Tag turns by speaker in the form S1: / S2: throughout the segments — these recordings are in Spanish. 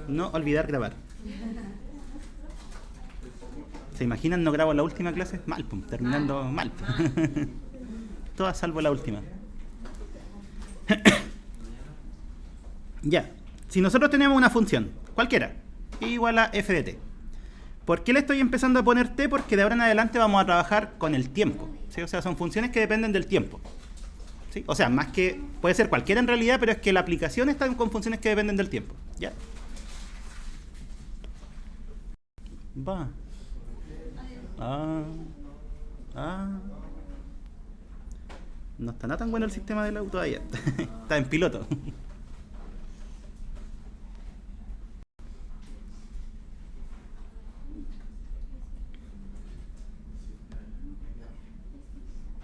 S1: No olvidar grabar. ¿Se imaginan no grabo la última clase? Mal, pum, terminando mal. Todas salvo la última. Ya. Si nosotros tenemos una función, cualquiera, igual a f de t. ¿Por qué le estoy empezando a poner t? Porque de ahora en adelante vamos a trabajar con el tiempo, ¿sí? O sea, son funciones que dependen del tiempo, ¿sí? O sea, más que... puede ser cualquiera en realidad, pero es que la aplicación está con funciones que dependen del tiempo. ¿Ya? Va. No está nada tan bueno el sistema del auto todavía. Está en piloto.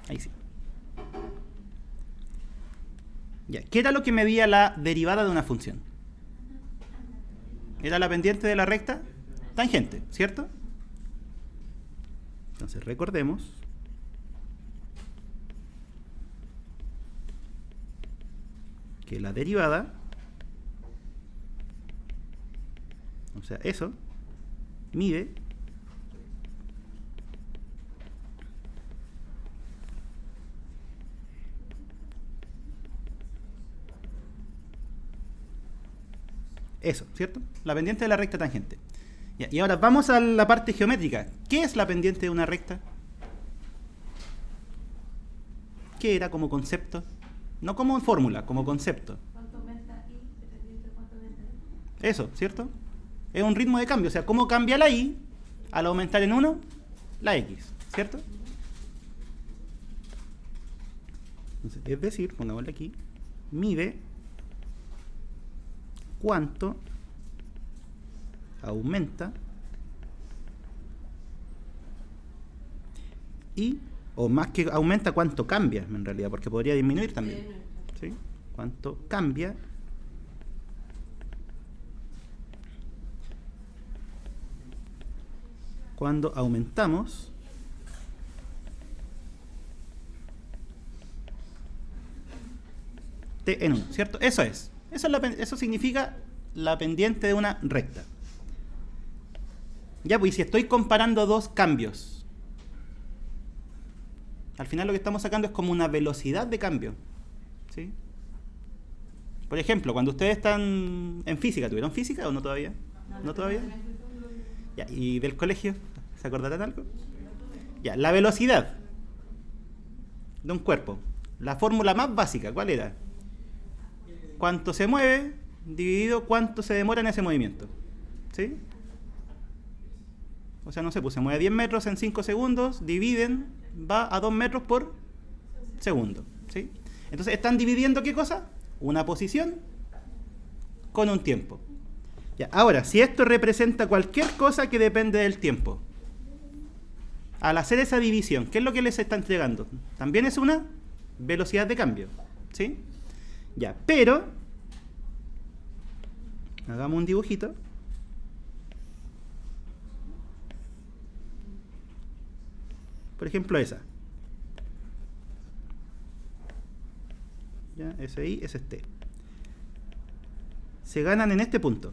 S1: Ahí sí. Ya. ¿Qué era lo que medía la derivada de una función? Era la pendiente de la recta tangente, ¿cierto? Entonces recordemos que la derivada, o sea, eso, mide eso, ¿cierto? La pendiente de la recta tangente. Ya, y ahora vamos a la parte geométrica. ¿Qué es la pendiente de una recta? ¿Qué era como concepto? No como fórmula, como concepto.
S2: ¿Cuánto aumenta i dependiendo de cuánto aumenta i?
S1: Eso, ¿cierto? Es un ritmo de cambio, o sea, cómo cambia la y al aumentar en 1 la x, ¿cierto? Entonces, es decir, pongámosle aquí, mide cuánto aumenta y, o más que aumenta, cuánto cambia en realidad, porque podría disminuir también, ¿sí? Cuánto cambia cuando aumentamos t en 1, ¿cierto? Eso es. Eso significa la pendiente de una recta. Ya, pues, y si estoy comparando dos cambios, al final lo que estamos sacando es como una velocidad de cambio, ¿sí? Por ejemplo, cuando ustedes están en física, ¿tuvieron física o no todavía? ¿No todavía? Ya, ¿y del colegio? ¿Se acordarán algo? Ya, la velocidad de un cuerpo. La fórmula más básica, ¿cuál era? Cuánto se mueve dividido cuánto se demora en ese movimiento, ¿sí? O sea, no sé, pues se mueve 10 metros en 5 segundos, dividen, va a 2 metros por segundo, ¿sí? Entonces, ¿están dividiendo qué cosa? Una posición con un tiempo. Ya, ahora, si esto representa cualquier cosa que depende del tiempo, al hacer esa división, ¿qué es lo que les está entregando? También es una velocidad de cambio, ¿sí? Ya, pero hagamos un dibujito. Por ejemplo, esa. Ya, ese I, ese es T. Se ganan en este punto.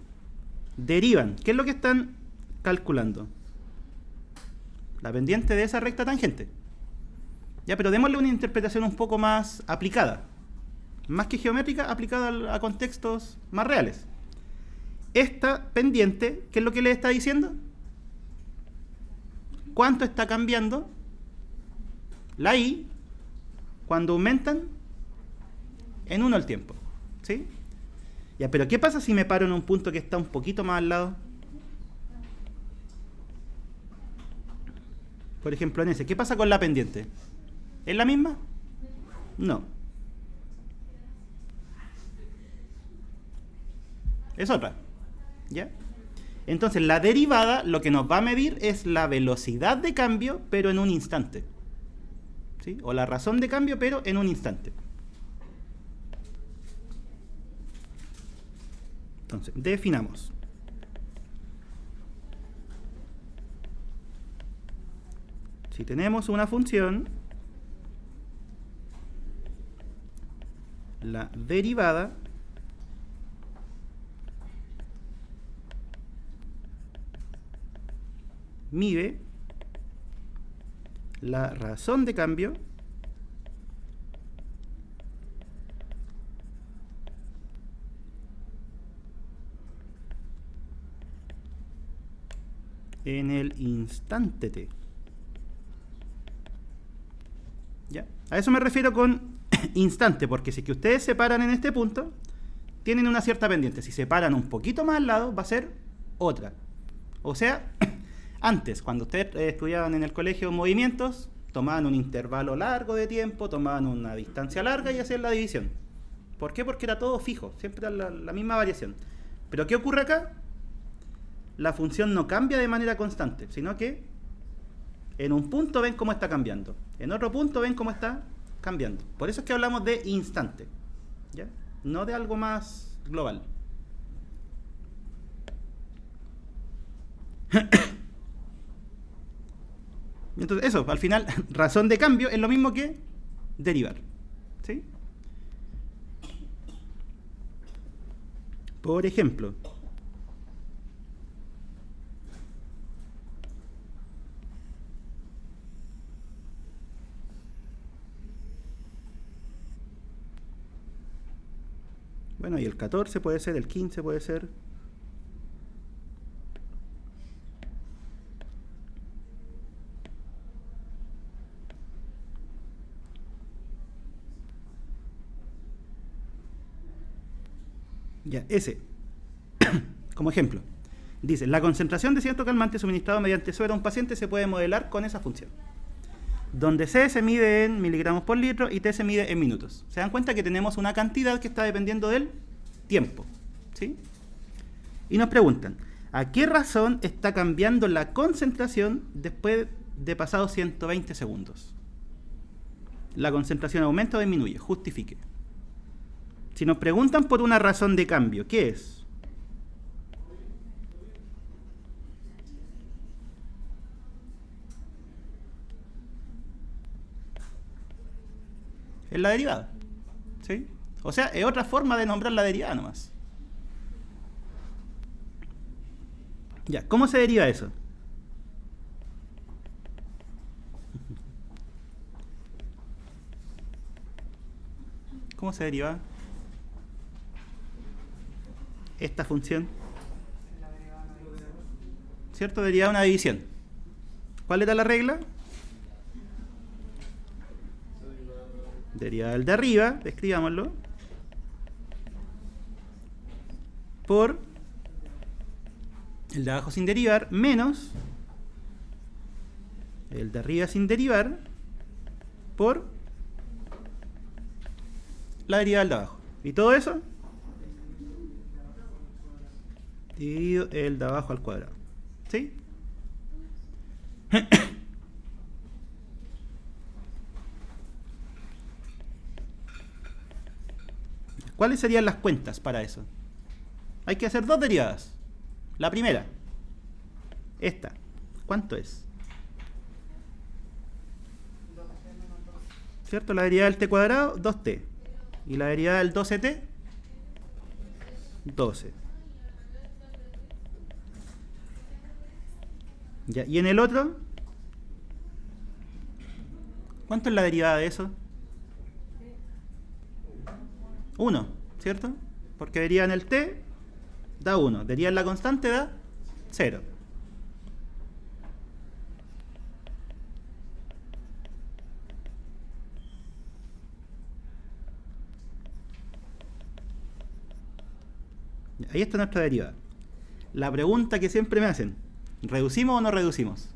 S1: Derivan. ¿Qué es lo que están calculando? La pendiente de esa recta tangente. Ya, pero démosle una interpretación un poco más aplicada. Más que geométrica, aplicada a contextos más reales. Esta pendiente, ¿qué es lo que le está diciendo? ¿Cuánto está cambiando la I cuando aumentan en 1 el tiempo? ¿Sí? Ya, pero ¿qué pasa si me paro en un punto que está un poquito más al lado? Por ejemplo, en ese. ¿Qué pasa con la pendiente? ¿Es la misma? No. Es otra. ¿Ya? Entonces, la derivada lo que nos va a medir es la velocidad de cambio, pero en un instante. ¿Sí? O la razón de cambio, pero en un instante. Entonces, definamos. Si tenemos una función, la derivada mide la razón de cambio en el instante t. ¿Ya? A eso me refiero con instante, porque si es que ustedes se paran en este punto, tienen una cierta pendiente. Si se paran un poquito más al lado, va a ser otra. O sea, antes, cuando ustedes estudiaban en el colegio movimientos, tomaban un intervalo largo de tiempo, tomaban una distancia larga y hacían la división. ¿Por qué? Porque era todo fijo, siempre era la misma variación. Pero ¿qué ocurre acá? La función no cambia de manera constante, sino que en un punto ven cómo está cambiando, en otro punto ven cómo está cambiando. Por eso es que hablamos de instante, ¿ya? No de algo más global. Entonces eso, al final, razón de cambio es lo mismo que derivar, ¿sí? Por ejemplo, bueno, y el 14 puede ser, el 15 puede ser. Ya, ese, como ejemplo, dice, la concentración de cierto calmante suministrado mediante suero a un paciente se puede modelar con esa función, donde C se mide en miligramos por litro y T se mide en minutos. Se dan cuenta que tenemos una cantidad que está dependiendo del tiempo, ¿sí? Y nos preguntan, ¿a qué razón está cambiando la concentración después de pasados 120 segundos? ¿La concentración aumenta o disminuye? Justifique. Si nos preguntan por una razón de cambio, ¿qué es? Es la derivada, ¿sí? O sea, es otra forma de nombrar la derivada nomás. Ya, ¿cómo se deriva eso? ¿Cómo se deriva esta función? ¿Cierto? Derivada de una división. ¿Cuál era la regla? Derivada del de arriba, escribámoslo, por el de abajo sin derivar, menos el de arriba sin derivar, por la derivada del de abajo. ¿Y todo eso? Dividido el de abajo al cuadrado. ¿Sí? ¿Cuáles serían las cuentas para eso? Hay que hacer dos derivadas. La primera, esta. ¿Cuánto es? ¿Cierto? La derivada del t cuadrado, 2t. Y la derivada del 12t, 12. Ya, ¿y en el otro? ¿Cuánto es la derivada de eso? 1, ¿cierto? Porque deriva en el t, da 1. Deriva en la constante, da 0. Ahí está nuestra derivada. La pregunta que siempre me hacen, ¿reducimos o no reducimos?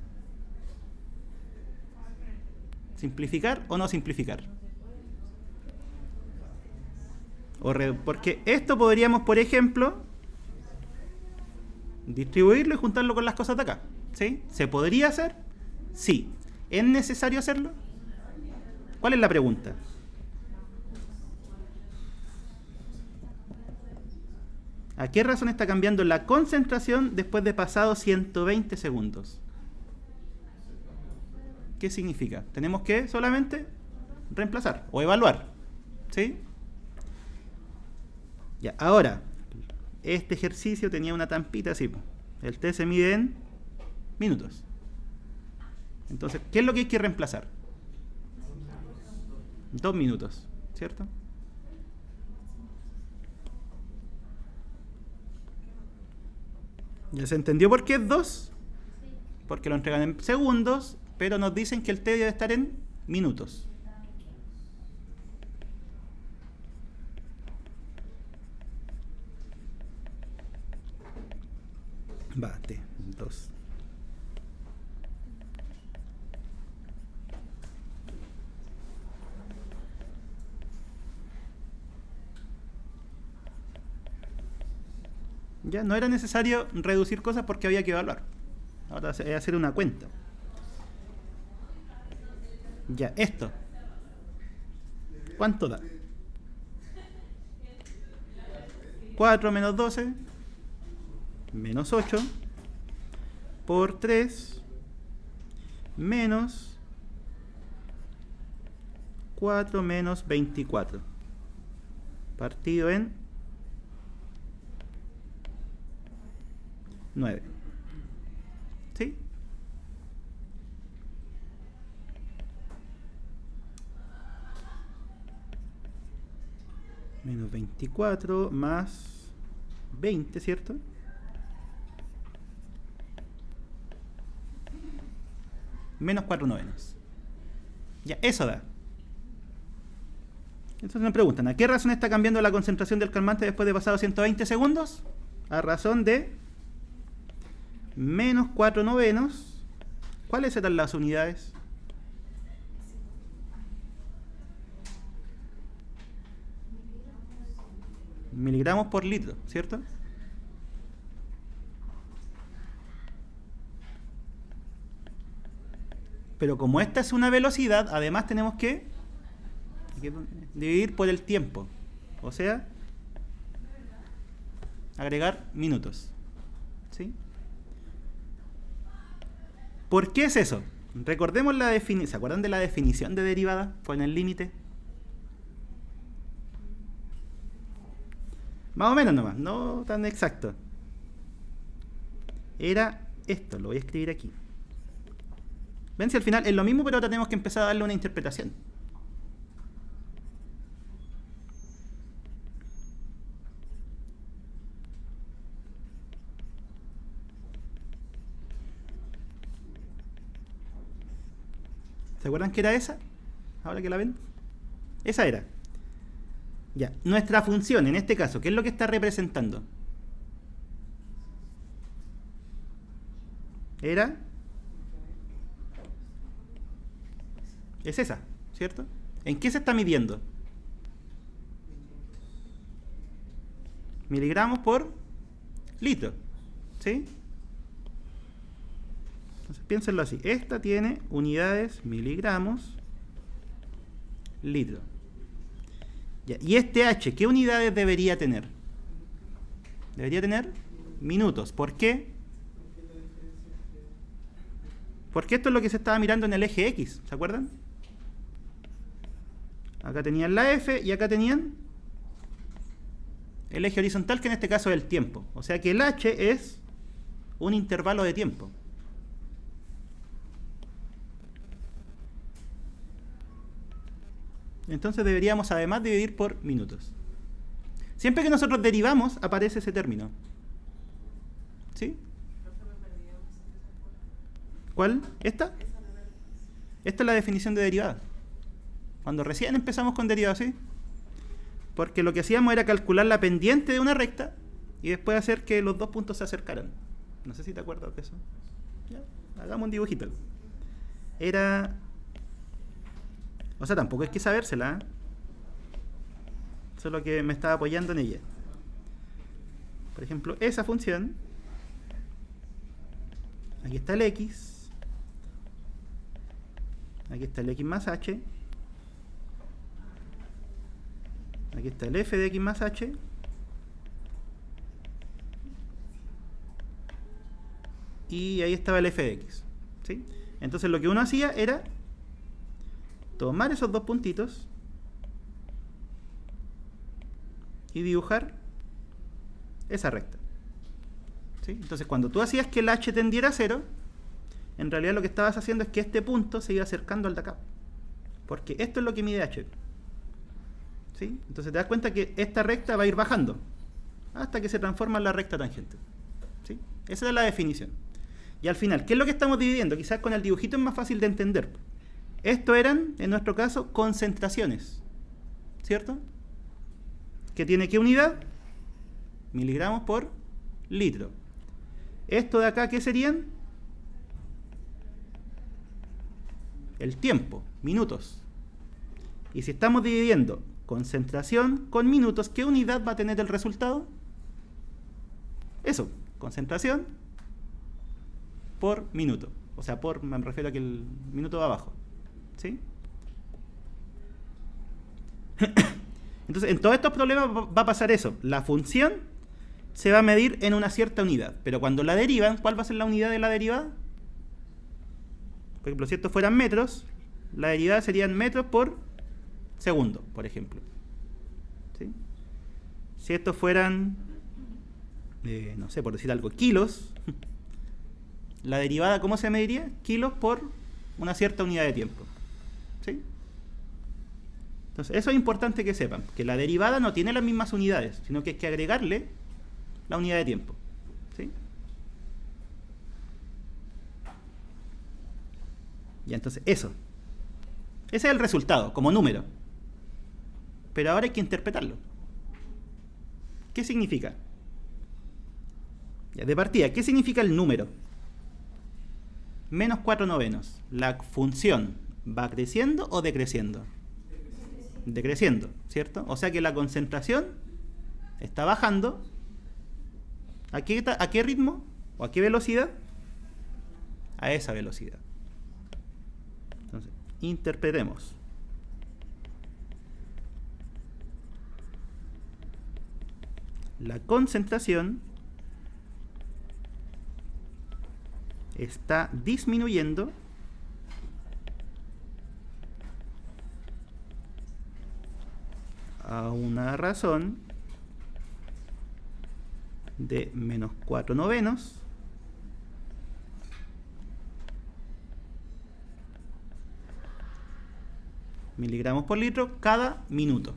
S1: ¿Simplificar o no simplificar? Porque esto podríamos, por ejemplo, distribuirlo y juntarlo con las cosas de acá, ¿sí? ¿Se podría hacer? Sí. ¿Es necesario hacerlo? ¿Cuál es la pregunta? ¿A qué razón está cambiando la concentración después de pasados 120 segundos? ¿Qué significa? Tenemos que solamente reemplazar o evaluar, ¿sí? Ya, ahora, este ejercicio tenía una tampita así. El t se mide en minutos. Entonces, ¿qué es lo que hay que reemplazar? 2 minutos, ¿cierto? ¿Ya se entendió por qué es 2? Porque lo entregan en segundos, pero nos dicen que el T debe estar en minutos. Va, T, 2. Ya no era necesario reducir cosas porque había que evaluar. Ahora es hacer una cuenta. Ya, esto. ¿Cuánto da? 4 menos 12 menos 8 por 3 menos 4 menos 24 partido en 9. ¿Sí? Menos 24 más 20, ¿cierto? Menos 4 novenos. Ya, eso da. Entonces me preguntan, ¿a qué razón está cambiando la concentración del calmante después de pasado 120 segundos? A razón de menos 4 novenos. ¿Cuáles eran las unidades? Miligramos por litro, ¿cierto? Pero como esta es una velocidad, además tenemos que dividir por el tiempo. O sea, agregar minutos. ¿Sí? ¿Por qué es eso? Recordemos la definición. ¿Se acuerdan de la definición de derivada con el límite? Más o menos nomás, no tan exacto. Era esto, lo voy a escribir aquí. Ven si al final es lo mismo, pero ahora tenemos que empezar a darle una interpretación. ¿Se acuerdan que era esa? Ahora que la ven. Esa era. Ya, nuestra función en este caso, ¿qué es lo que está representando? Era... Es esa, ¿cierto? ¿En qué se está midiendo? Miligramos por litro, ¿sí? Entonces piénsenlo así. Esta tiene unidades miligramos litro. Ya, y este H, ¿qué unidades debería tener? Debería tener minutos. ¿Por qué? Porque esto es lo que se estaba mirando en el eje X, ¿se acuerdan? Acá tenían la F y acá tenían el eje horizontal, que en este caso es el tiempo. O sea que el H es un intervalo de tiempo. Entonces deberíamos además dividir por minutos. Siempre que nosotros derivamos, aparece ese término. ¿Sí? ¿Cuál? ¿Esta? Esta es la definición de derivada. Cuando recién empezamos con derivadas, ¿sí? Porque lo que hacíamos era calcular la pendiente de una recta y después hacer que los dos puntos se acercaran. No sé si te acuerdas de eso. Ya, hagamos un dibujito. Era... O sea, tampoco hay que sabérsela, ¿eh? Solo que me estaba apoyando en ella. Por ejemplo, esa función. Aquí está el X. Aquí está el X más H. Aquí está el f de x más h. Y ahí estaba el f de x. ¿Sí? Entonces lo que uno hacía era tomar esos dos puntitos y dibujar esa recta. ¿Sí? Entonces cuando tú hacías que el h tendiera a 0, en realidad lo que estabas haciendo es que este punto se iba acercando al de acá. Porque esto es lo que mide h. ¿Sí? Entonces te das cuenta que esta recta va a ir bajando hasta que se transforma en la recta tangente. ¿Sí? Esa es la definición. Y al final, ¿qué es lo que estamos dividiendo? Quizás con el dibujito es más fácil de entender. Esto eran, en nuestro caso, concentraciones. ¿Cierto? ¿Que tiene qué unidad? Miligramos por litro. Esto de acá, ¿qué serían? El tiempo, minutos. Y si estamos dividiendo concentración con minutos, ¿qué unidad va a tener el resultado? Eso, concentración por minuto. O sea, me refiero a que el minuto va abajo. ¿Sí? Entonces, en todos estos problemas va a pasar eso. La función se va a medir en una cierta unidad. Pero cuando la derivan, ¿cuál va a ser la unidad de la derivada? Por ejemplo, si estos fueran metros, la derivada serían metros por segundo, por ejemplo. ¿Sí? Si estos fueran, no sé, por decir algo, kilos, la derivada, ¿cómo se mediría? Kilos por una cierta unidad de tiempo. ¿Sí? Entonces, eso es importante que sepan, que la derivada no tiene las mismas unidades, sino que hay que agregarle la unidad de tiempo. ¿Sí? Ya, entonces, eso. Ese es el resultado, como número. Pero ahora hay que interpretarlo. ¿Qué significa? Ya, de partida, ¿qué significa el número? Menos 4/9. ¿La función va creciendo o decreciendo? Decreciendo, ¿cierto? O sea que la concentración está bajando. ¿A qué ritmo? ¿O a qué velocidad? A esa velocidad. Entonces, interpretemos. La concentración está disminuyendo a una razón de menos 4/9 miligramos por litro cada minuto.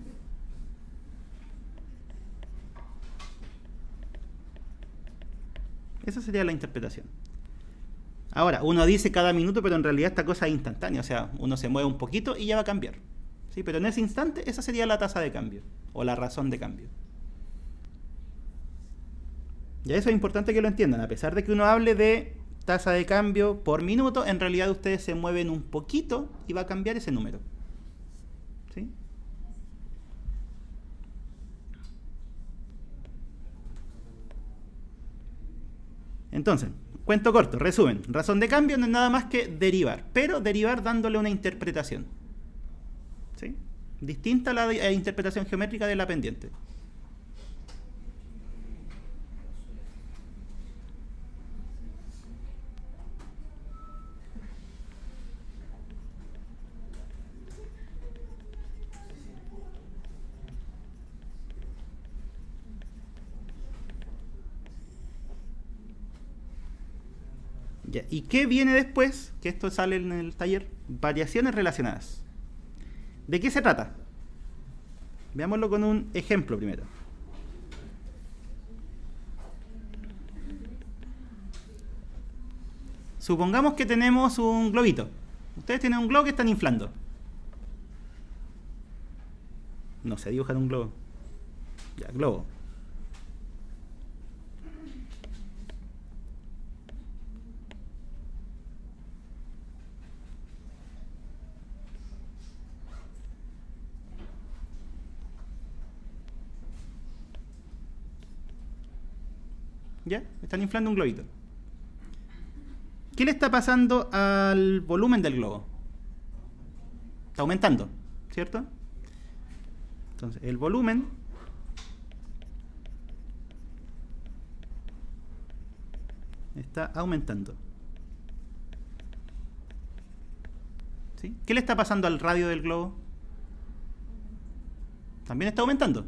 S1: Esa sería la interpretación. Ahora, uno dice cada minuto, pero en realidad esta cosa es instantánea. O sea, uno se mueve un poquito y ya va a cambiar. ¿Sí? Pero en ese instante, esa sería la tasa de cambio. O la razón de cambio. Y eso es importante que lo entiendan. A pesar de que uno hable de tasa de cambio por minuto, en realidad ustedes se mueven un poquito y va a cambiar ese número. ¿Sí? Entonces, cuento corto, resumen. Razón de cambio no es nada más que derivar, pero derivar dándole una interpretación. ¿Sí? Distinta a la interpretación geométrica de la pendiente. Ya, ¿y qué viene después? Que esto sale en el taller. Variaciones relacionadas. ¿De qué se trata? Veámoslo con un ejemplo primero. Supongamos que tenemos un globito. Ustedes tienen un globo que están inflando. No sé dibujar un globo. Ya, globo. ¿Ya? Están inflando un globito. ¿Qué le está pasando al volumen del globo? Está aumentando, ¿cierto? Entonces, el volumen está aumentando. ¿Sí? ¿Qué le está pasando al radio del globo? También está aumentando.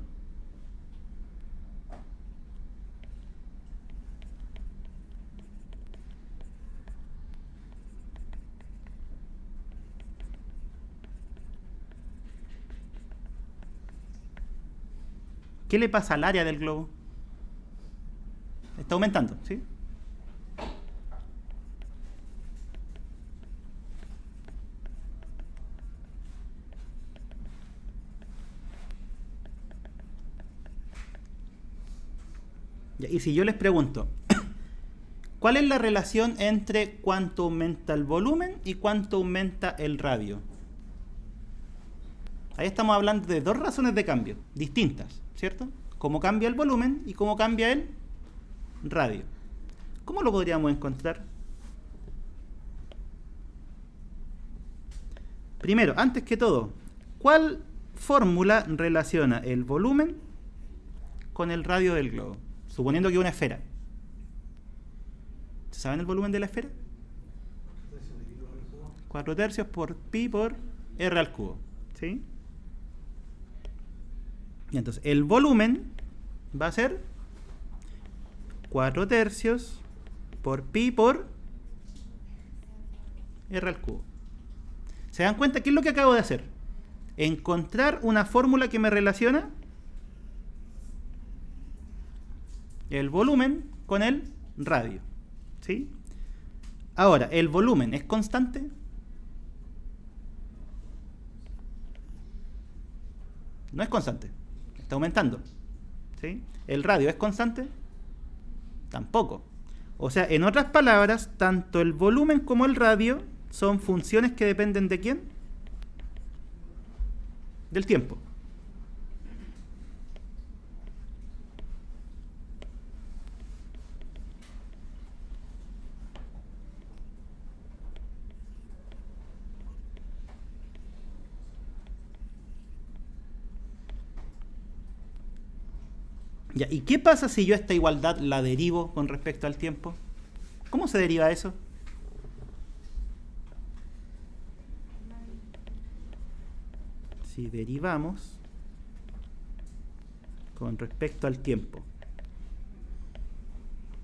S1: ¿Qué le pasa al área del globo? Está aumentando, ¿sí? Y si yo les pregunto, ¿cuál es la relación entre cuánto aumenta el volumen y cuánto aumenta el radio? Ahí estamos hablando de dos razones de cambio distintas, ¿cierto? Cómo cambia el volumen y cómo cambia el radio. ¿Cómo lo podríamos encontrar? Primero, antes que todo, ¿cuál fórmula relaciona el volumen con el radio del globo? Suponiendo que es una esfera. ¿Saben el volumen de la esfera? 4/3 por pi por r al cubo. ¿Sí? Y entonces, el volumen va a ser 4/3 por pi por r al cubo. ¿Se dan cuenta qué es lo que acabo de hacer? Encontrar una fórmula que me relaciona el volumen con el radio. ¿Sí? Ahora, ¿el volumen es constante? No es constante. Está aumentando. ¿Sí? ¿El radio es constante? Tampoco. O sea, en otras palabras, tanto el volumen como el radio son funciones que dependen ¿de quién? Del tiempo. Ya, ¿y qué pasa si yo esta igualdad la derivo con respecto al tiempo? ¿Cómo se deriva eso? Si derivamos con respecto al tiempo.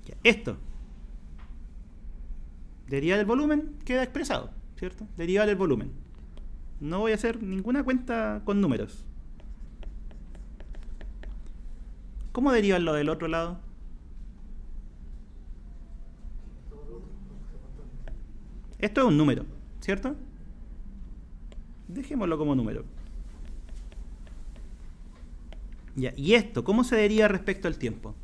S1: Ya, esto. Derivar el volumen queda expresado, ¿cierto? Derivar el volumen. No voy a hacer ninguna cuenta con números. ¿Cómo derivan lo del otro lado? Esto es un número, ¿cierto? Dejémoslo como número. Ya, ¿y esto cómo se deriva respecto al tiempo?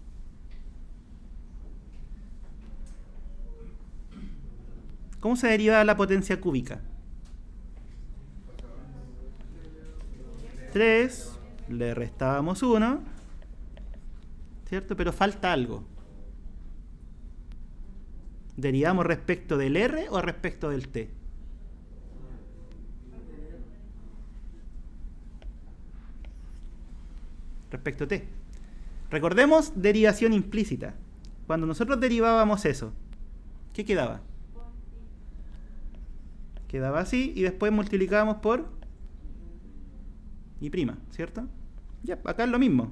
S1: ¿Cómo se deriva la potencia cúbica? 3, le restábamos 1, ¿cierto? Pero falta algo. ¿Derivamos respecto del R o respecto del T? Respecto a T. Recordemos derivación implícita. Cuando nosotros derivábamos eso, ¿qué quedaba? Quedaba así y después multiplicábamos por y prima, ¿cierto? Ya, acá es lo mismo.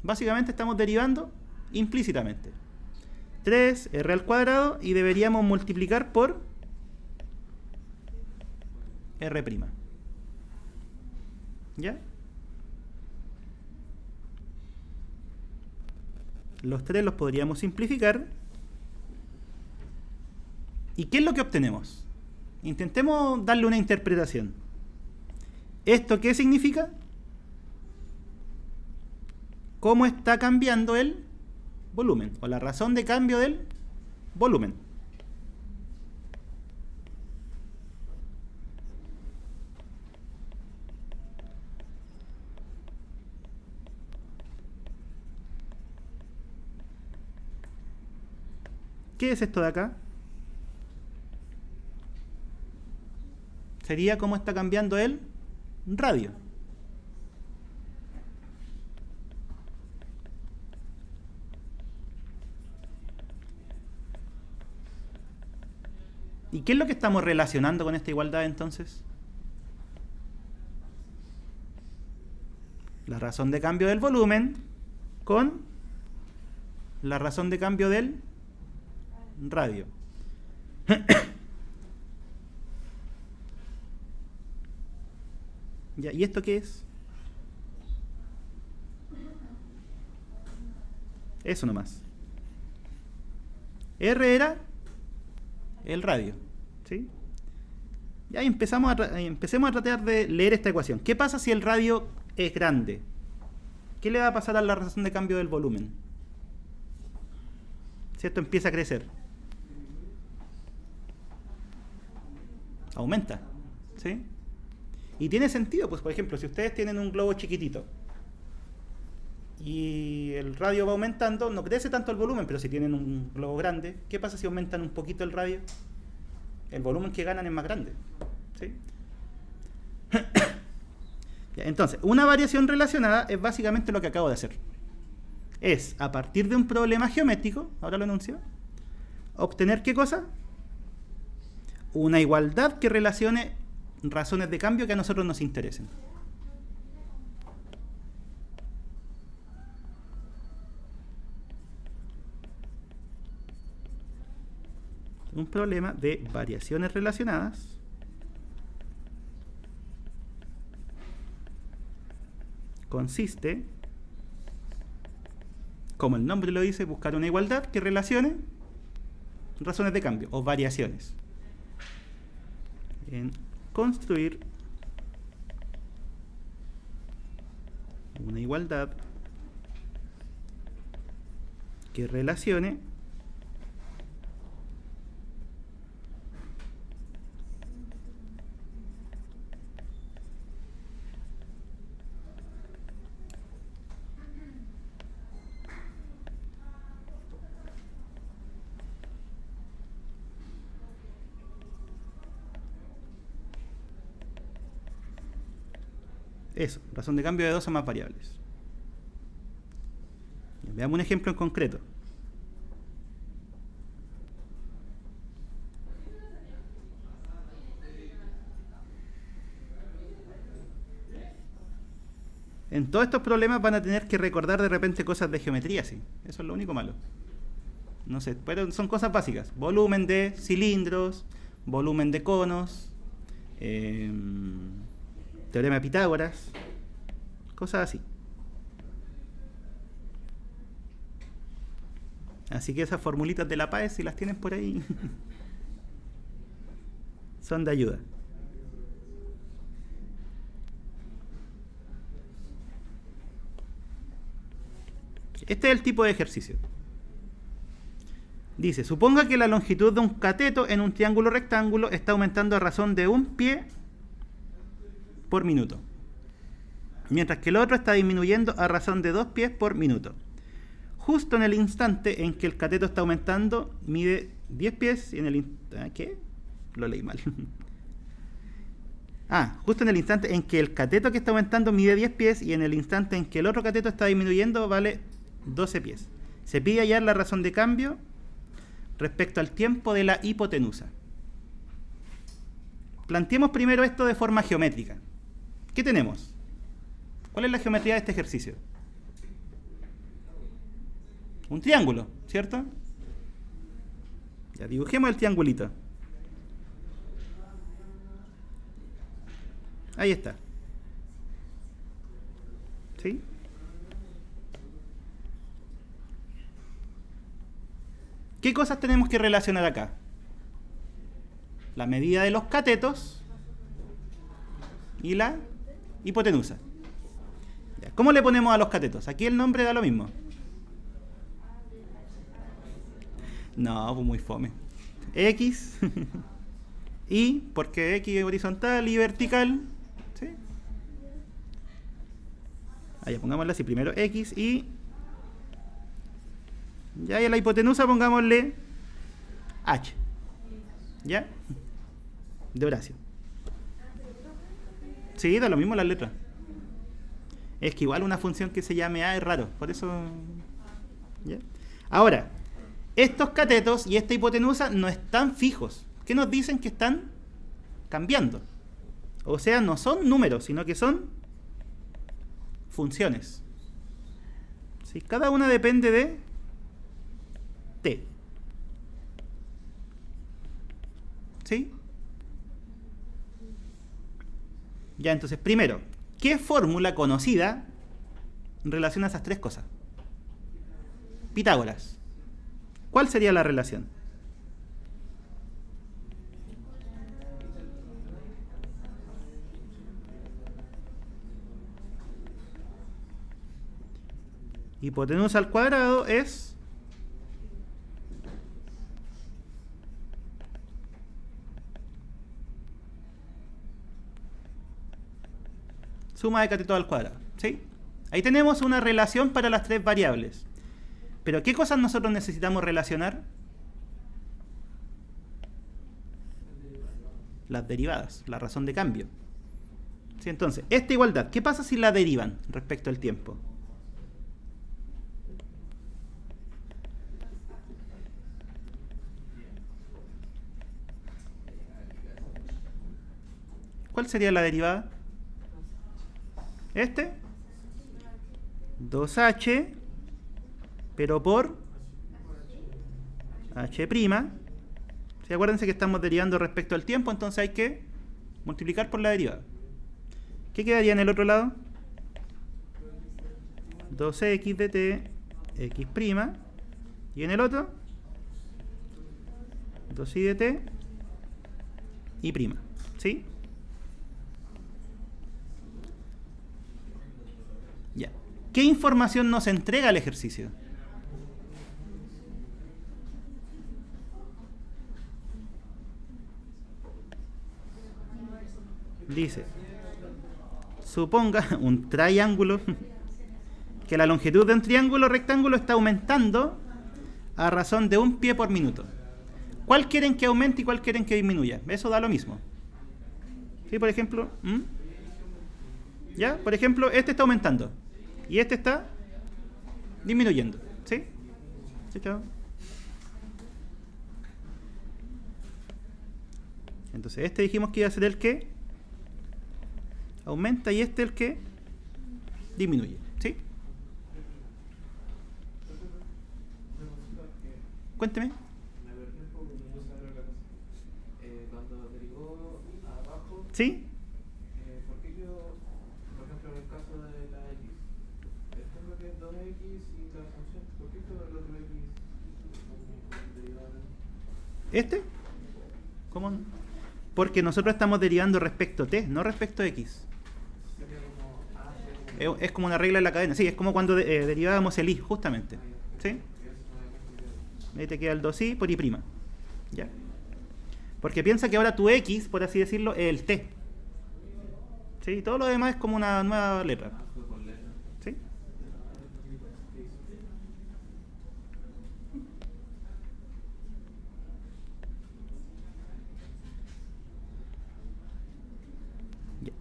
S1: Básicamente estamos derivando implícitamente. 3r al cuadrado y deberíamos multiplicar por r'. ¿Ya? Los 3 los podríamos simplificar. ¿Y qué es lo que obtenemos? Intentemos darle una interpretación. ¿Esto qué significa? ¿Cómo está cambiando el volumen? O la razón de cambio del volumen. ¿Qué es esto de acá? Sería cómo está cambiando el radio. ¿Y qué es lo que estamos relacionando con esta igualdad entonces? La razón de cambio del volumen con la razón de cambio del radio. Ya, ¿y esto qué es? Eso nomás. R era el radio. ¿Sí? Ya empecemos a tratar de leer esta ecuación. ¿Qué pasa si el radio es grande? ¿Qué le va a pasar a la razón de cambio del volumen? Si esto empieza a crecer. Aumenta. ¿Sí? Y tiene sentido, pues por ejemplo, si ustedes tienen un globo chiquitito y el radio va aumentando, no crece tanto el volumen, pero si tienen un globo grande, ¿qué pasa si aumentan un poquito el radio? El volumen que ganan es más grande. ¿Sí? Ya, entonces, una variación relacionada es básicamente lo que acabo de hacer. Es, a partir de un problema geométrico, ahora lo enuncio, obtener ¿qué cosa? Una igualdad que relacione razones de cambio que a nosotros nos interesen. Un problema de variaciones relacionadas consiste, como el nombre lo dice, buscar una igualdad que relacione razones de cambio o variaciones. En construir una igualdad que relacione eso, razón de cambio de dos o más variables. Veamos un ejemplo en concreto. En todos estos problemas van a tener que recordar de repente cosas de geometría, sí. Eso es lo único malo. No sé, pero son cosas básicas. Volumen de cilindros, volumen de conos, teorema de Pitágoras, cosas así. Así que esas formulitas de la PAES, si las tienen por ahí, son de ayuda. Este es el tipo de ejercicio. Dice, suponga que la longitud de un cateto en un triángulo rectángulo está aumentando a razón de 1 pie por minuto, mientras que el otro está disminuyendo a razón de 2 pies por minuto. Justo en el instante en que el cateto está aumentando, mide 10 pies y en el ¿qué? Lo leí mal. Justo en el instante en que el cateto que está aumentando mide 10 pies y en el instante en que el otro cateto está disminuyendo vale 12 pies. Se pide hallar la razón de cambio respecto al tiempo de la hipotenusa. Planteemos primero esto de forma geométrica. ¿Qué tenemos? ¿Cuál es la geometría de este ejercicio? Un triángulo, ¿cierto? Ya dibujemos el triangulito. Ahí está. ¿Sí? ¿Qué cosas tenemos que relacionar acá? La medida de los catetos y la hipotenusa. ¿Cómo le ponemos a los catetos? Aquí el nombre da lo mismo. No, pues muy fome. X, Y, porque X es horizontal y vertical. ¿Sí? Ahí, pongámosle así primero, X, Y. Ya, y a la hipotenusa pongámosle H. ¿Ya? De Horacio. Sí, da lo mismo las letras. Es que igual una función que se llame A es raro, por eso... ¿Ya? Ahora, estos catetos y esta hipotenusa no están fijos. ¿Qué nos dicen? Que están cambiando. O sea, no son números, sino que son funciones. ¿Sí? Cada una depende de T. ¿Sí? Ya, entonces, primero, ¿qué fórmula conocida relaciona esas tres cosas? Pitágoras. ¿Cuál sería la relación? Hipotenusa al cuadrado es suma de cateto al cuadrado, ¿sí? Ahí tenemos una relación para las tres variables. Pero ¿qué cosas nosotros necesitamos relacionar? Las derivadas, la razón de cambio. ¿Sí? Entonces, esta igualdad, ¿qué pasa si la derivan respecto al tiempo? ¿Cuál sería la derivada? Este 2h, pero por h'. ¿Sí? Acuérdense que estamos derivando respecto al tiempo, entonces hay que multiplicar por la derivada. ¿Qué quedaría en el otro lado? 2x de t, x', y en el otro 2y de t, y'. ¿Sí? Ya. ¿Qué información nos entrega el ejercicio? Dice, suponga un triángulo que la longitud de un triángulo rectángulo está aumentando a razón de 1 pie por minuto. ¿Cuál quieren que aumente y cuál quieren que disminuya? Eso da lo mismo. ¿Sí? Por ejemplo, ¿ya? Por ejemplo, este está aumentando y este está disminuyendo. ¿Sí? Chao, chao. Entonces, este dijimos que iba a ser el que aumenta y este el que disminuye. ¿Sí? Cuénteme.
S3: Cuando derivó abajo,
S1: ¿Sí?
S3: ¿por qué quedó, por ejemplo, en el caso de la x, esto es lo que es 2x y la función, ¿por qué quedó el otro x derivado?
S1: ¿Este? ¿Cómo? Porque nosotros estamos derivando respecto a t, no respecto a x. Es como una regla en la cadena. Sí, es como cuando derivábamos el i, justamente. ¿Sí? Ahí te queda el 2i por i'. ¿Ya? Porque piensa que ahora tu x, por así decirlo, es el t. ¿Sí? Todo lo demás es como una nueva letra. ¿Sí?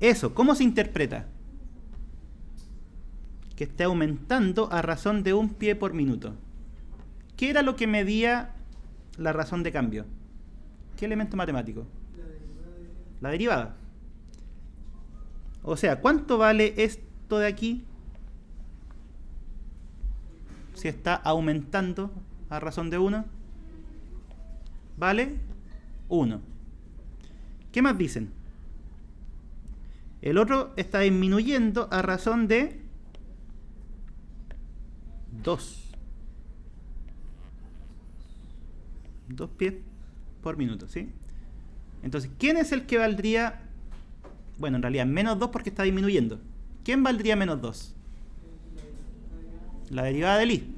S1: Eso, ¿cómo se interpreta? Que esté aumentando a razón de 1 pie por minuto. ¿Qué era lo que medía la razón de cambio? ¿Qué elemento matemático? La derivada. O sea, ¿cuánto vale esto de aquí? Si está aumentando a razón de 1. ¿Vale? 1. ¿Qué más dicen? El otro está disminuyendo a razón de 2. 2 pies por minuto, ¿sí? Entonces, ¿quién es el que valdría? Bueno, en realidad menos 2 porque está disminuyendo. ¿Quién valdría menos 2? La derivada del i.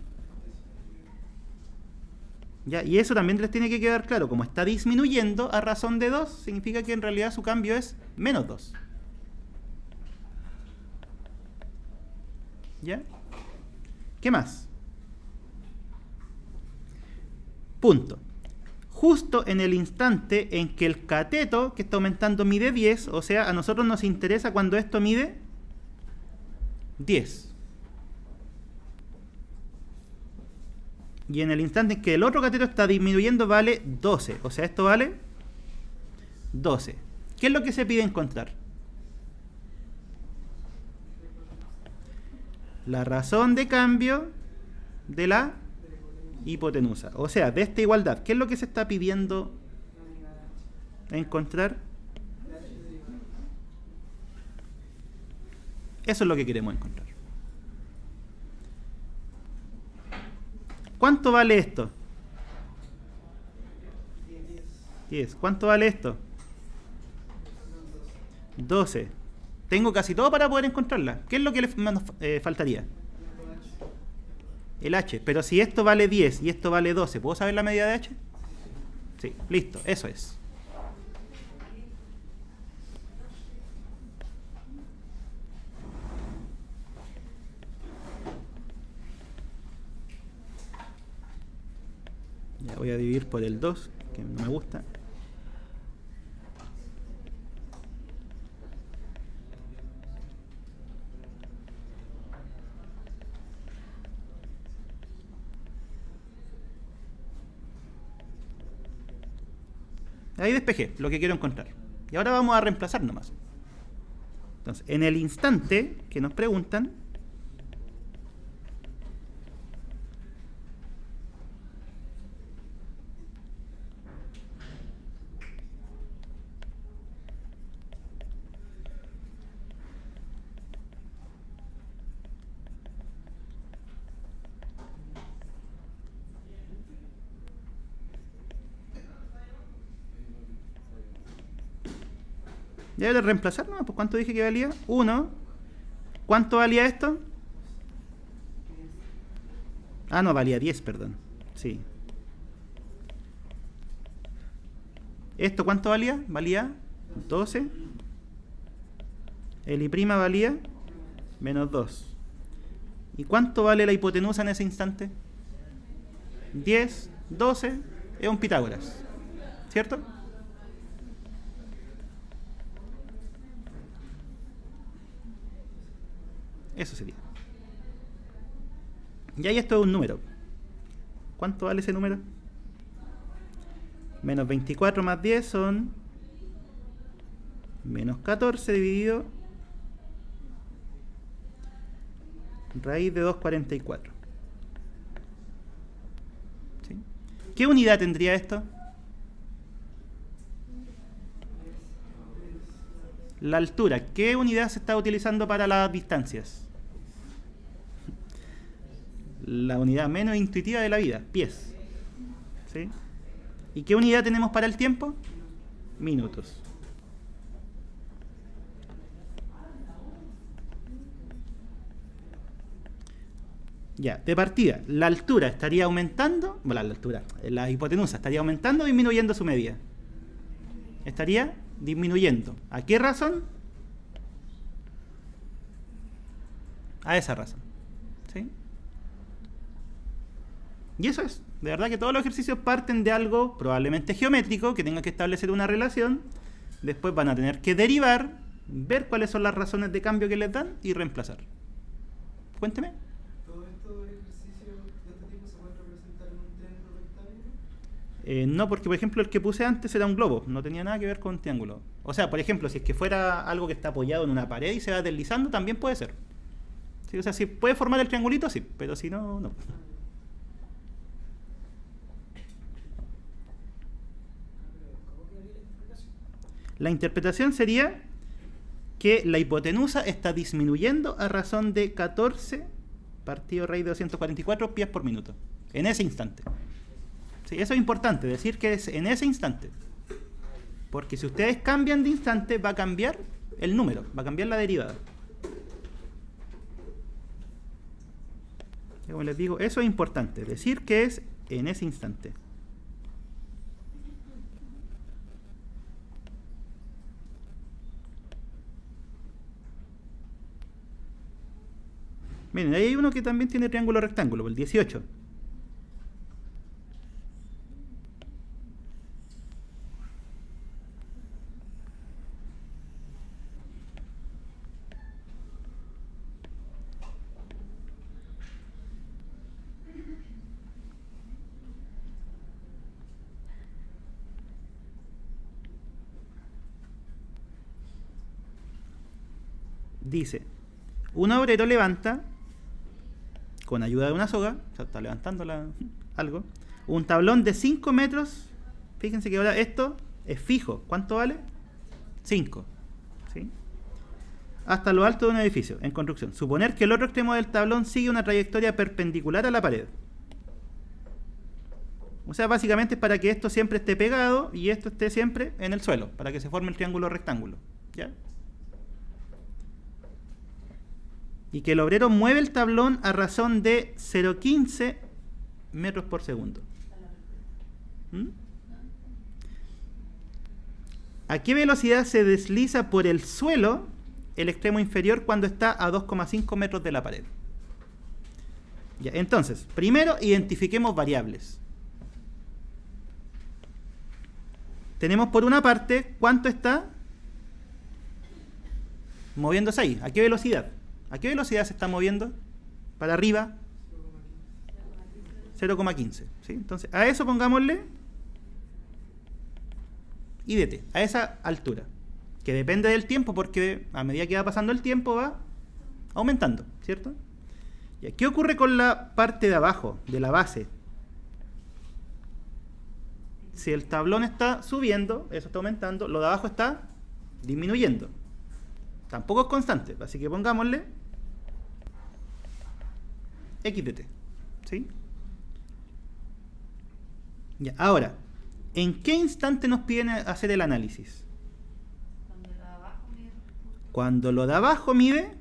S1: ¿Ya? Y eso también les tiene que quedar claro. Como está disminuyendo a razón de 2, significa que en realidad su cambio es menos 2. ¿Ya? ¿Qué más? Punto. Justo en el instante en que el cateto que está aumentando mide 10, o sea, a nosotros nos interesa cuando esto mide 10. Y en el instante en que el otro cateto está disminuyendo vale 12, o sea, esto vale 12. ¿Qué es lo que se pide encontrar? La razón de cambio de la hipotenusa. O sea, de esta igualdad, ¿qué es lo que se está pidiendo encontrar? Eso es lo que queremos encontrar. ¿Cuánto vale esto? 10. ¿Cuánto vale esto? 12. Tengo casi todo para poder encontrarla. ¿Qué es lo que nos faltaría? El h. Pero si esto vale 10 y esto vale 12, ¿puedo saber la medida de h? Sí, listo, eso es. Ya voy a dividir por el 2, que no me gusta. Ahí despejé lo que quiero encontrar. Y ahora vamos a reemplazar nomás. Entonces, en el instante que nos preguntan, ya de reemplazar, ¿no? Pues ¿cuánto dije que valía? 1. ¿Cuánto valía esto? Ah, no, valía 10, perdón. Sí. ¿Esto cuánto valía? Valía 12. El I' valía menos 2. ¿Y cuánto vale la hipotenusa en ese instante? 10, 12, es un Pitágoras. ¿Cierto? Eso sería. Y ahí esto es un número. ¿Cuánto vale ese número? Menos 24 más 10 son menos 14 dividido raíz de 2,44. ¿Sí? ¿Qué unidad tendría esto? La altura. ¿Qué unidad se está utilizando para las distancias? La unidad menos intuitiva de la vida, pies. ¿Sí? ¿Y qué unidad tenemos para el tiempo? Minutos. Ya, de partida, la altura estaría aumentando, bueno, la altura, la hipotenusa estaría aumentando o disminuyendo su medida. Estaría disminuyendo. ¿A qué razón? A esa razón. ¿Sí? Y eso es. De verdad que todos los ejercicios parten de algo probablemente geométrico, que tenga que establecer una relación. Después van a tener que derivar, ver cuáles son las razones de cambio que les dan y reemplazar. Cuénteme.
S3: ¿Todos estos ejercicios de este tipo se pueden representar en un triángulo rectángulo?
S1: No, porque por ejemplo el que puse antes era un globo, no tenía nada que ver con un triángulo. O sea, por ejemplo, si es que fuera algo que está apoyado en una pared y se va deslizando, también puede ser. ¿Sí? O sea, si puede formar el triangulito, sí, pero si no, no. La interpretación sería que la hipotenusa está disminuyendo a razón de 14 partido raíz de 244 pies por minuto. En ese instante. Sí, eso es importante, decir que es en ese instante. Porque si ustedes cambian de instante, va a cambiar el número, va a cambiar la derivada. Como les digo, eso es importante, decir que es en ese instante. Miren, ahí hay uno que también tiene triángulo rectángulo, el 18. Dice, un obrero levanta, con ayuda de una soga, o sea, está levantando algo, un tablón de 5 metros. Fíjense que ahora esto es fijo. ¿Cuánto vale? 5. ¿Sí? Hasta lo alto de un edificio en construcción. Suponer que el otro extremo del tablón sigue una trayectoria perpendicular a la pared. O sea, básicamente es para que esto siempre esté pegado y esto esté siempre en el suelo, para que se forme el triángulo rectángulo. ¿Ya? Y que el obrero mueve el tablón a razón de 0,15 metros por segundo. ¿Mm? ¿A qué velocidad se desliza por el suelo el extremo inferior cuando está a 2,5 metros de la pared? Ya, entonces, primero identifiquemos variables. Tenemos por una parte cuánto está moviéndose ahí. ¿A qué velocidad? ¿A qué velocidad se está moviendo? Para arriba. 0,15. ¿Sí? Entonces, a eso pongámosle I de t, a esa altura, que depende del tiempo, porque a medida que va pasando el tiempo va aumentando, ¿cierto? ¿Y qué ocurre con la parte de abajo, de la base? Si el tablón está subiendo, eso está aumentando, lo de abajo está disminuyendo. Tampoco es constante, así que pongámosle x de t. ¿Sí? Ya, ahora, ¿en qué instante nos piden hacer el análisis?
S2: Cuando lo de abajo mide.
S1: Cuando lo de abajo mide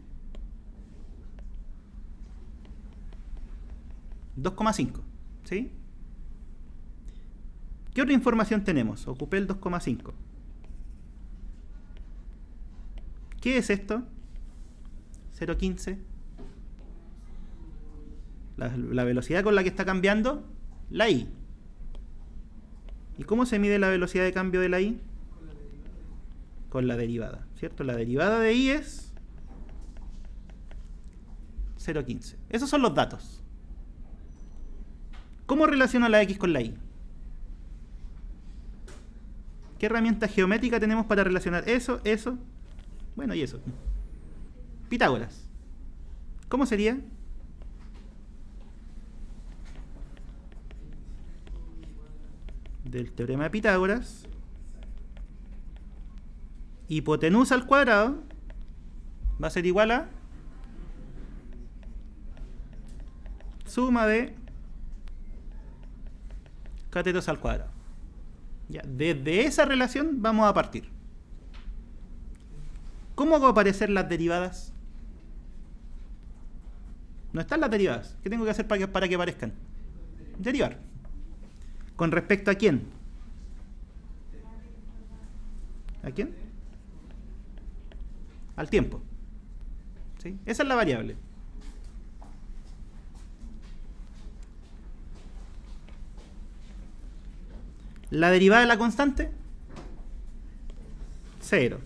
S1: 2,5. ¿Sí? ¿Qué otra información tenemos? Ocupé el 2,5. ¿Qué es esto? 0,15. La velocidad con la que está cambiando la I. ¿Y cómo se mide la velocidad de cambio de la I? Con la derivada, ¿cierto? La derivada de I es 0,15. Esos son los datos. ¿Cómo relaciono la X con la Y? ¿Qué herramienta geométrica tenemos para relacionar eso, eso? Bueno, y eso. Pitágoras. ¿Cómo sería? Del teorema de Pitágoras, hipotenusa al cuadrado va a ser igual a suma de catetos al cuadrado. Ya, desde esa relación vamos a partir. ¿Cómo hago aparecer las derivadas? No están las derivadas. ¿Qué tengo que hacer para que aparezcan? Derivar. ¿Con respecto a quién? ¿A quién? Al tiempo. ¿Sí? Esa es la variable. ¿La derivada de la constante? 0.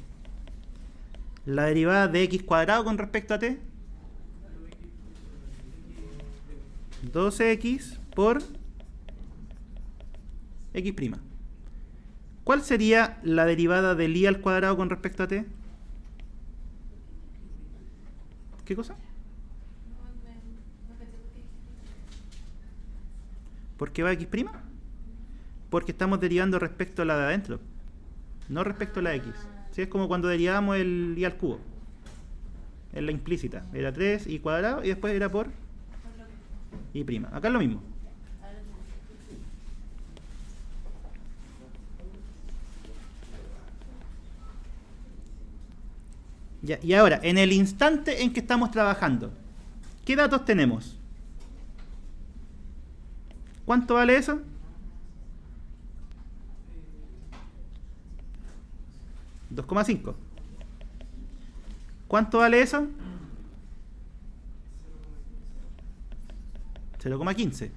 S1: ¿La derivada de x cuadrado con respecto a t? 12x por x'. ¿Cuál sería la derivada del i al cuadrado con respecto a t? ¿Qué cosa? ¿Por qué va x'? Porque estamos derivando respecto a la de adentro, no respecto a la x. ¿Sí? Es como cuando derivamos el i al cubo. En la implícita. Era 3 i cuadrado y después era por i'. Acá es lo mismo. Ya, y ahora, en el instante en que estamos trabajando, ¿qué datos tenemos? ¿Cuánto vale eso? $2,5. ¿Cuánto vale eso? 0,15.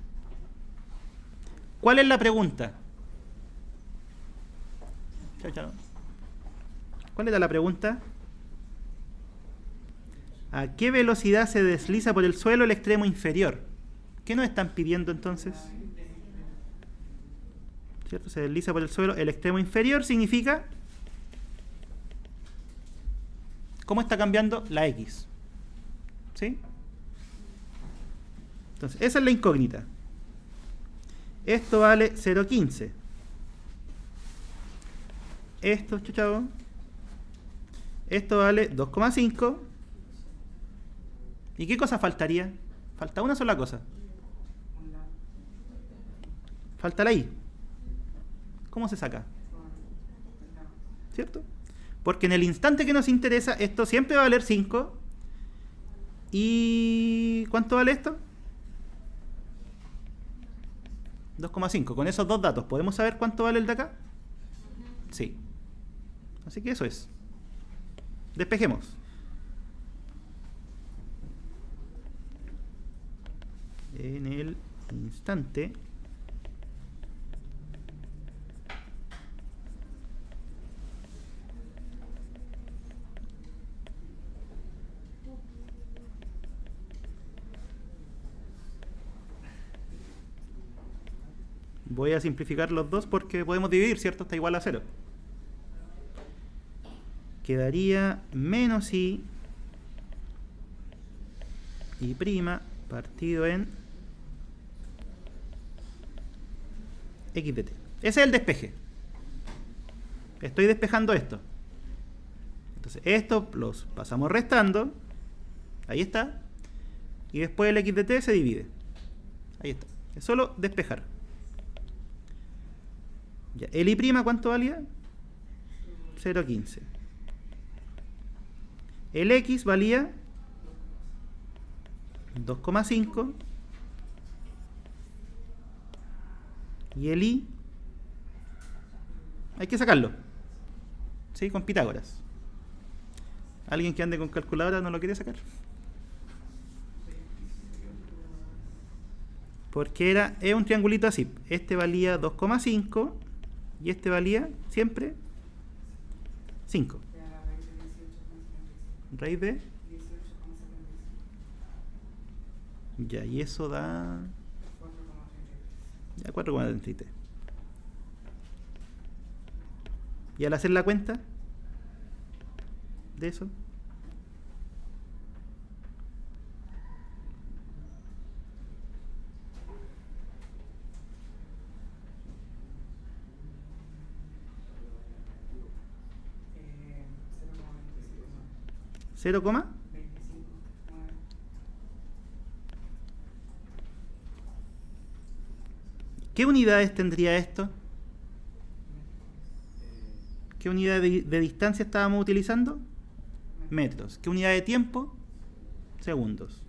S1: ¿Cuál es la pregunta? ¿Cuál era la pregunta? ¿A qué velocidad se desliza por el suelo el extremo inferior? ¿Qué nos están pidiendo entonces? ¿Cierto? Se desliza por el suelo el extremo inferior, significa ¿cómo está cambiando la X? ¿Sí? Entonces, esa es la incógnita. Esto vale 0,15. Esto, chuchavo. Esto vale 2,5. ¿Y qué cosa faltaría? Falta una sola cosa. Falta la I. ¿Cómo se saca? ¿Cierto? Porque en el instante que nos interesa, esto siempre va a valer 5. ¿Y cuánto vale esto? 2,5. Con esos dos datos, ¿podemos saber cuánto vale el de acá? Sí. Así que eso es. Despejemos. En el instante voy a simplificar los dos porque podemos dividir, ¿cierto? Está igual a 0. Quedaría menos i prima partido en x de t. Ese es el despeje. Estoy despejando esto. Entonces, esto los pasamos restando. Ahí está. Y después el x de t se divide. Ahí está. Es solo despejar. Ya. El i', ¿cuánto valía? 0,15. El x valía 2,5. Y el i hay que sacarlo. ¿Sí? Con Pitágoras. ¿Alguien que ande con calculadora no lo quiere sacar? Porque es un triangulito así. Este valía 2,5 y este valía siempre 5. Raíz de... Ya, y eso da... Ya, 4,33. Y al hacer la cuenta de eso, ¿0, ¿qué unidades tendría esto? ¿Qué unidad de distancia estábamos utilizando? Metros. ¿Qué unidad de tiempo? Segundos.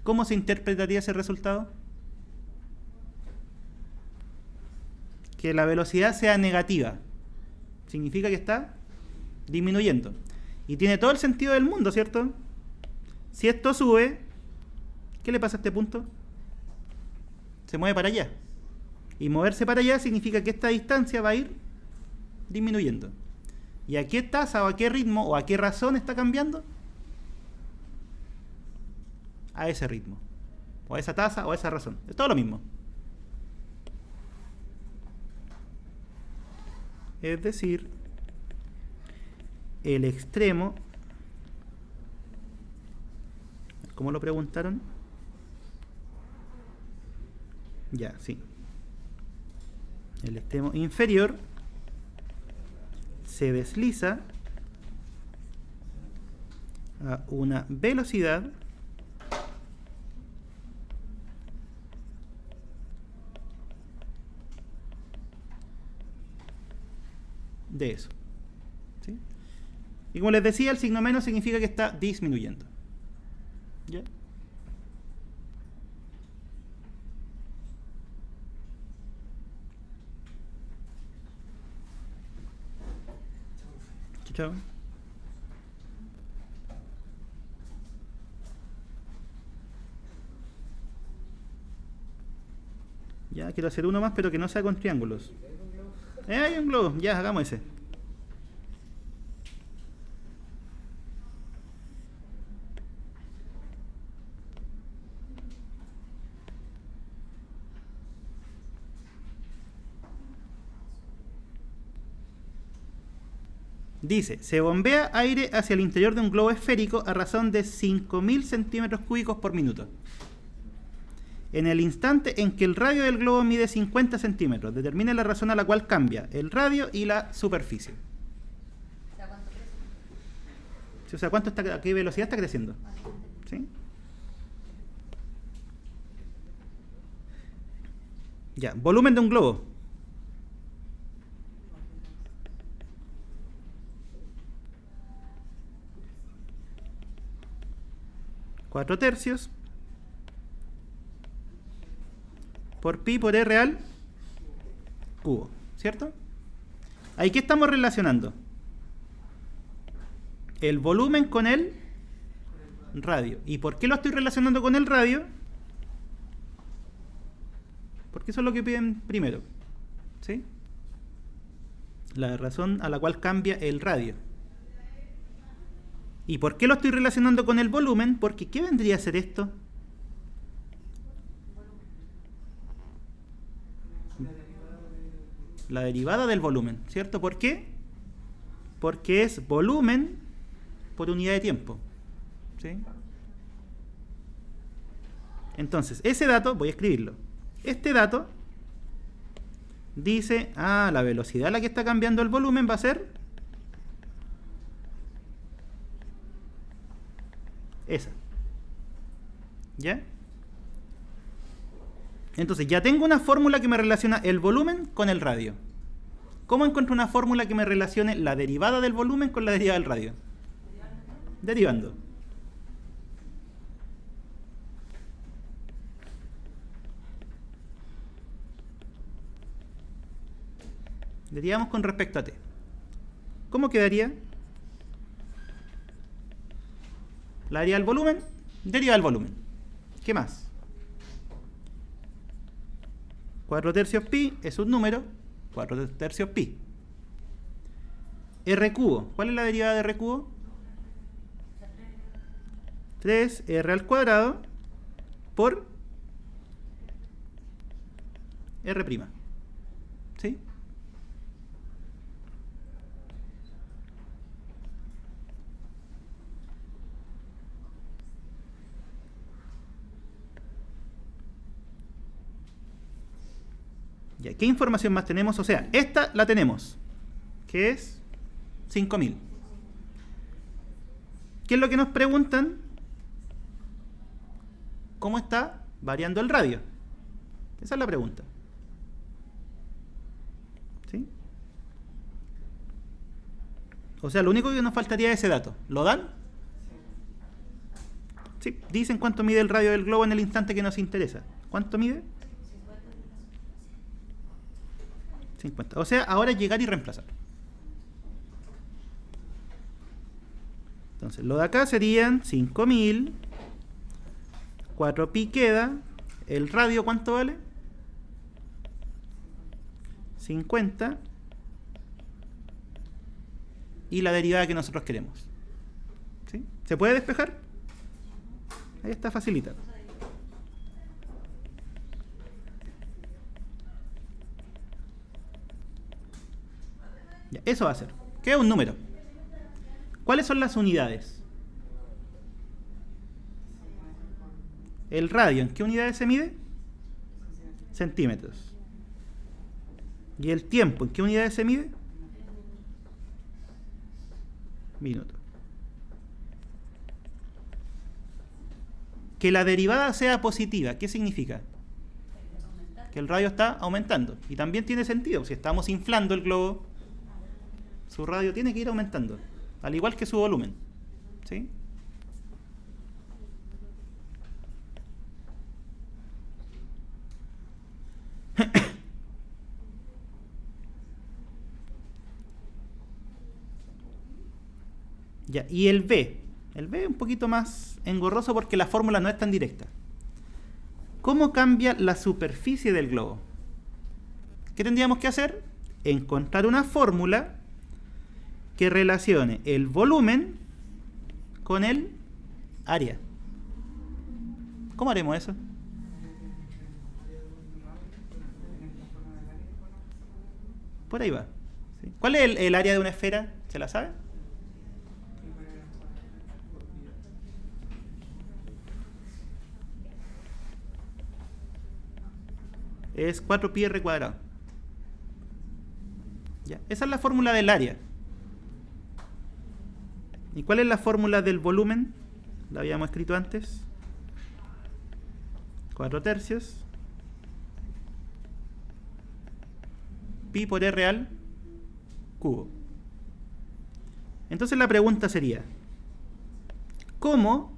S1: ¿Cómo se interpretaría ese resultado? Que la velocidad sea negativa. Significa que está disminuyendo. Y tiene todo el sentido del mundo, ¿cierto? Si esto sube, ¿qué le pasa a este punto? Se mueve para allá. Y moverse para allá significa que esta distancia va a ir disminuyendo. ¿Y a qué tasa o a qué ritmo o a qué razón está cambiando? A ese ritmo. O a esa tasa o a esa razón. Es todo lo mismo. Es decir, el extremo... ¿Cómo lo preguntaron? Ya, sí. El extremo inferior se desliza a una velocidad de eso. ¿Sí? Y como les decía, el signo menos significa que está disminuyendo. ¿Ya? Chao. Ya, quiero hacer uno más, pero que no sea con triángulos. Hay un globo. Ya, hagamos ese. Dice, se bombea aire hacia el interior de un globo esférico a razón de 5.000 centímetros cúbicos por minuto. En el instante en que el radio del globo mide 50 centímetros, determine la razón a la cual cambia el radio y la superficie.
S2: ¿Cuánto crece?
S1: O sea, ¿a qué velocidad está creciendo? ¿Sí? Ya, volumen de un globo. Cuatro tercios por pi por r al cubo, ¿cierto? Ahí, ¿qué estamos relacionando? El volumen con el radio. ¿Y por qué lo estoy relacionando con el radio? Porque eso es lo que piden primero, ¿sí? La razón a la cual cambia el radio. ¿Y por qué lo estoy relacionando con el volumen? Porque ¿qué vendría a ser esto? La derivada del volumen, ¿cierto? ¿Por qué? Porque es volumen por unidad de tiempo, ¿sí? Entonces, ese dato, voy a escribirlo. Este dato dice, la velocidad a la que está cambiando el volumen va a ser esa. ¿Ya? Entonces, ya tengo una fórmula que me relaciona el volumen con el radio. ¿Cómo encuentro una fórmula que me relacione la derivada del volumen con la derivada del radio? Derivando. Derivamos con respecto a t. ¿Cómo quedaría? La derivada del volumen, derivada del volumen. ¿Qué más? 4 tercios pi es un número, 4 tercios pi. R cubo, ¿cuál es la derivada de R cubo? 3r al cuadrado por r'. ¿Sí? Ya, ¿qué información más tenemos? O sea, esta la tenemos, que es 5000. ¿Qué es lo que nos preguntan? ¿Cómo está variando el radio? Esa es la pregunta. ¿Sí? O sea, lo único que nos faltaría es ese dato. ¿Lo dan? Sí, dicen cuánto mide el radio del globo en el instante que nos interesa. ¿Cuánto mide? 50. O sea, ahora es llegar y reemplazar. Entonces, lo de acá serían 5000. 4pi queda. El radio, ¿cuánto vale? 50. Y la derivada que nosotros queremos. ¿Sí? ¿Se puede despejar? Ahí está, facilita. Ya, eso va a ser. Queda un número. ¿Cuáles son las unidades? El radio, ¿en qué unidades se mide? Centímetros. ¿Y el tiempo, en qué unidades se mide? Minutos. Que la derivada sea positiva, ¿qué significa? Que el radio está aumentando. Y también tiene sentido, si estamos inflando el globo, su radio tiene que ir aumentando, al igual que su volumen. ¿Sí? Ya, y el B. El B es un poquito más engorroso porque la fórmula no es tan directa. ¿Cómo cambia la superficie del globo? ¿Qué tendríamos que hacer? Encontrar una fórmula que relacione el volumen con el área. ¿Cómo haremos eso? Por ahí va. ¿Sí? ¿Cuál es el área de una esfera? ¿Se la sabe? Es 4pi r cuadrado. Ya, esa es la fórmula del área. ¿Y cuál es la fórmula del volumen? la habíamos escrito antes. 4/3 pi por r al cubo. Entonces la pregunta sería, ¿cómo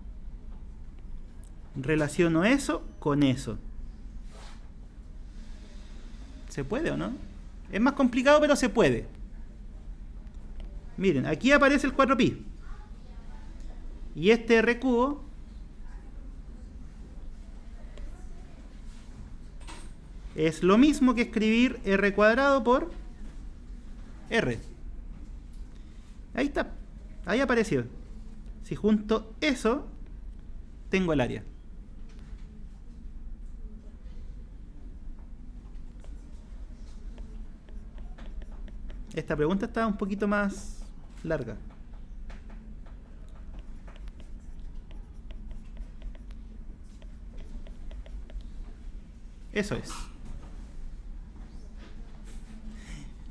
S1: relaciono eso con eso? ¿Se puede o no? Es más complicado, pero se puede. Miren, aquí aparece el 4pi. Y este r cubo es lo mismo que escribir r cuadrado por r. Ahí está. Ahí apareció. Si junto eso, tengo el área. Esta pregunta está un poquito más larga. Eso es.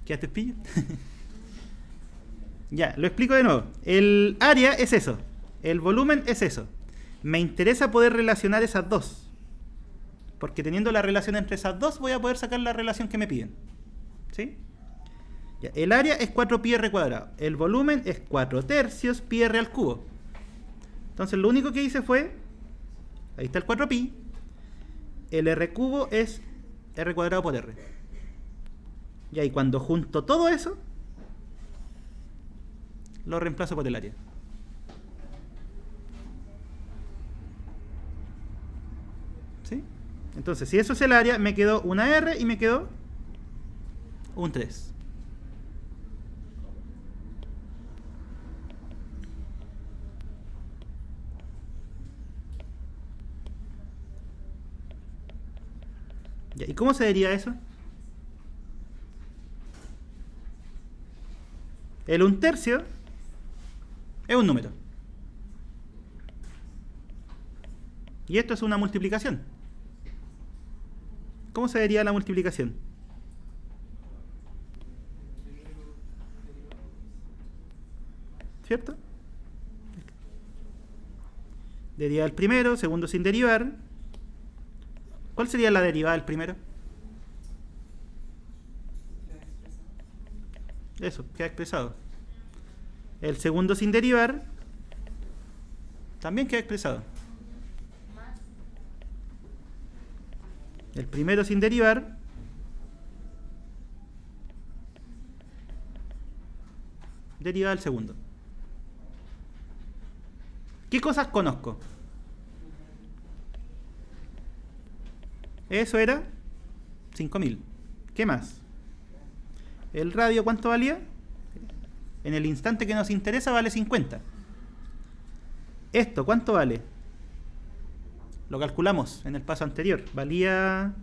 S1: ¿Quedaste pillo? Ya, lo explico de nuevo. El área es eso. El volumen es eso. Me interesa poder relacionar esas dos. Porque teniendo la relación entre esas dos, voy a poder sacar la relación que me piden. ¿Sí? Ya, el área es 4pi r cuadrado. El volumen es 4/3 pi r al cubo. Entonces lo único que hice fue, ahí está el 4pi, el r cubo es r cuadrado por r. Ya, y cuando junto todo eso, lo reemplazo por el área. ¿Sí? Entonces, si eso es el área, me quedó una r y me quedó un 3. Ya, ¿y cómo se diría eso? El 1/3 es un número. Y esto es una multiplicación. ¿Cómo se diría la multiplicación? ¿Cierto? Derivada del primero, segundo sin derivar. ¿Cuál sería la derivada del primero? Eso, queda expresado. El segundo sin derivar también queda expresado. El primero sin derivar derivada del segundo. ¿Qué cosas conozco? Eso era 5000. ¿Qué más? ¿El radio cuánto valía? En el instante que nos interesa vale 50. ¿Esto cuánto vale? Lo calculamos en el paso anterior. Valía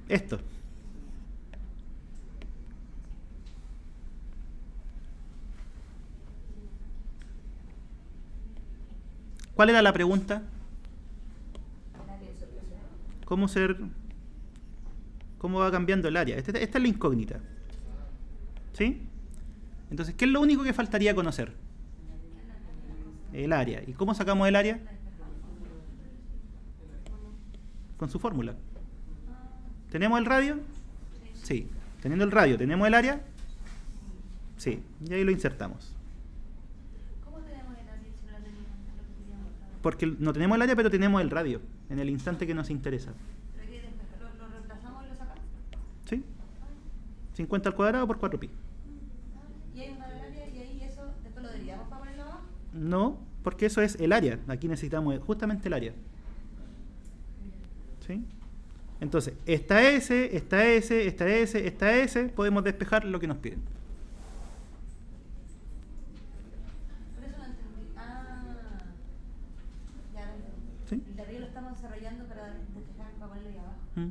S1: esto. ¿Cuál era la pregunta? ¿Cómo va cambiando el área? Esta es la incógnita. ¿Sí? Entonces, ¿qué es lo único que faltaría conocer? El área. ¿Y cómo sacamos el área? Con su fórmula. ¿Tenemos el radio? Sí. Teniendo el radio, ¿tenemos el área? Sí. Y ahí lo insertamos.
S2: ¿Cómo tenemos el área si no la teníamos?
S1: Porque no tenemos el área, pero tenemos el radio en el instante que nos interesa.
S2: ¿Pero qué después? ¿Lo reemplazamos y lo sacamos?
S1: ¿Sí? 50 al cuadrado por 4pi.
S2: Y hay un área y ahí eso después lo derivamos para ponerlo abajo.
S1: No, porque eso es el área. Aquí necesitamos justamente el área. ¿Sí? Entonces, esta S, esta S, esta S, esta S, podemos despejar lo que nos piden.
S2: Por eso no entendí. Ya lo entendí.
S1: ¿Sí?
S2: El de arriba lo estamos desarrollando para despejar para ponerlo ahí abajo. Ya,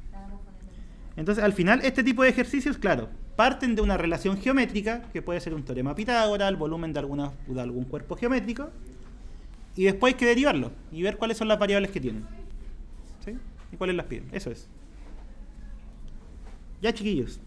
S2: estábamos poniendo eso.
S1: Entonces, al final, este tipo de ejercicios, claro, parten de una relación geométrica, que puede ser un teorema de Pitágoras, el volumen de algún cuerpo geométrico, y después hay que derivarlo y ver cuáles son las variables que tienen. ¿Sí? Y cuáles las piden. Eso es. Ya, chiquillos.